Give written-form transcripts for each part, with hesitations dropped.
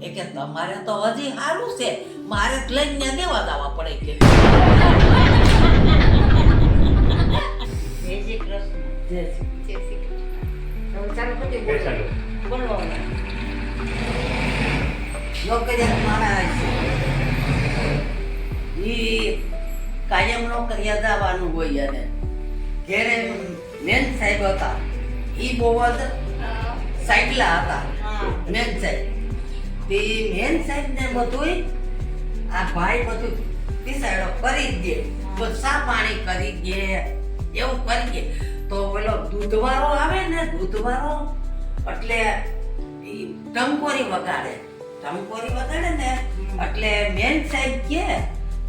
એ કે તમારે તો હજી સારું છે, મારે જ લઈને દેવા જવા પડે કે. જય શ્રી કૃષ્ણ. જય શ્રી જય શ્રી કૃષ્ણ. હવે ચાલો પછી બોલો. નોકરિયાત માણસ છે. ઈ કાયમનો કર્યા જવાનું હોય એને. ઘેરે મેન સાહેબ હતા. ઈ બહુ જ સાઈડલા હતા. મેન સાહેબ. તે મેન સાહેબ ને બધુંય આ ભાઈ બધું પીસાડો કરી જ દે. તો સા પાણી કરી દે, એવું કરીએ. તો પેલો દૂધવાળો આવે ને, દૂધવાળો એટલે ઈ ટંકોરી વગાડે. ટંકોરી વગાડે ને એટલે મેન સાહેબ કે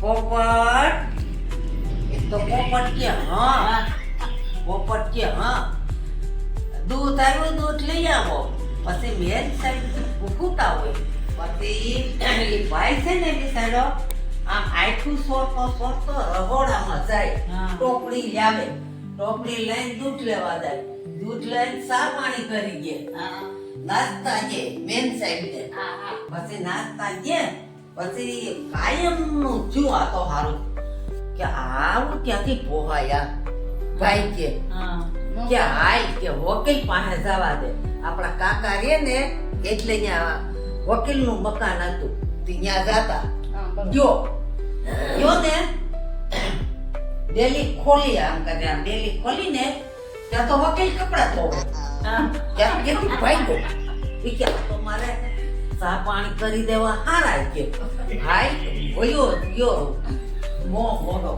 પોપટ, તો પોપટ કે હા, પોપટ કે હા, દૂધ આવ્યું, દૂધ લઈ આવો. પછી મેન સાહેબ ભૂખુતા હોય. પછી એ ભાઈ છે ને બિચારો આમ આઠું સોરતો સોરતો રહોડામાં જાય. ટોપડી લાવે, ટોપડી લઈને દૂધ લેવા જાય. દૂધ લઈને સા પાણી કરી દે. નાસ્તા જે મેન સાહેબ ને પછી નાસ્તા જે પછી કાયમ નું શું આ તો સારું કે આવું ક્યાંથી પોહાયા. ભાઈ કે હાય કે વકીલ પાસે જવા દે. આપણા કાકા રે ને એટલે ત્યાં વકીલ નું મકાન હતું, ત્યાં જાતા. ગયો ને ડેલી ખોલી, આમ કરે આમ ડેલી ખોલીને ત્યાં તો વકીલ કપડા ધોવે. ત્યાં કેટલું ભાગ્યો એ કે તો મારે ચા પાણી કરી દેવા હારાય કે ભાઈ ભયો ગયો મોડો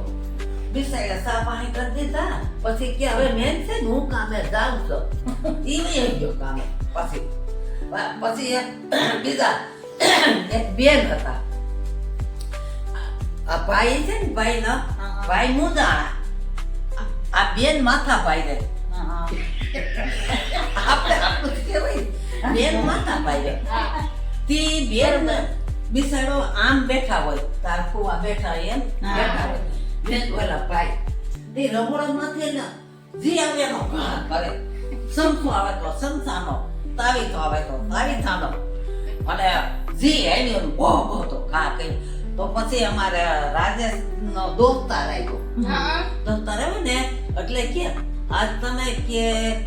બિસાડ્યા. ચા પાણી કરી દીધા. પછી કે હવે મેન છે ને હું કામે જાઉં છું. ઈ નહીં ગયો કામે. પછી બીજા એક બેન હતા. આ ભાઈ છે ને ભાઈ ના ભાઈ મુદાણા, આ બેન માથા ભાઈ રે. આપણે આપણું કેવાય બેન માથા ભાઈ રે. તી બેન બિસાડો આમ બેઠા હોય, તાર ફુવા બેઠા એમ બેઠા હોય. બેન બોલા ભાઈ તે રમોડામાંથી ને જી આવે એનો ઘા કરે. સમસો આવે તો સમસાનો, તાવીથો આવે તો તાવીથાનો, અને જી આવી બહુ બહુ તો ઘા કરી. તો પછી અમારે રાજેશ નો દોસ્તાર આવ્યો. દોસ્તાર આવ્યો ને એટલે કે આજ તમે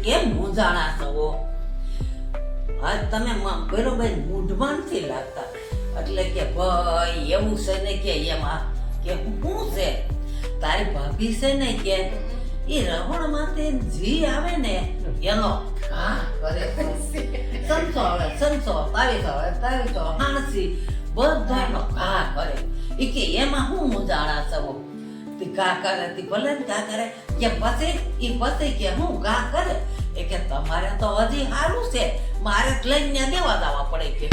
કેમ મૂંઝાણા છો? આજ તમે બરોબર મૂઢમાં નથી લાગતા. એટલે કે ભાઈ એવું છે ને કે એમાં કે શું છે તારી ભાભી છે ને કે એ રમણ માટે જી આવે ને એનો ઘા કરે. સંસો આવે, સંસો તાવીસો આવે, તાવીસો હાંસી બધાનો ઘા કરે. એ કે એમાં હું મૂંઝાણા છો? તે ઘા કરે તે ભલે ને ઘા કરે કે પછી કે હું ઘા કરે. એ કે તમારે તો હજી સારું છે, મારે જ લઈને દેવા જવા પડે કે.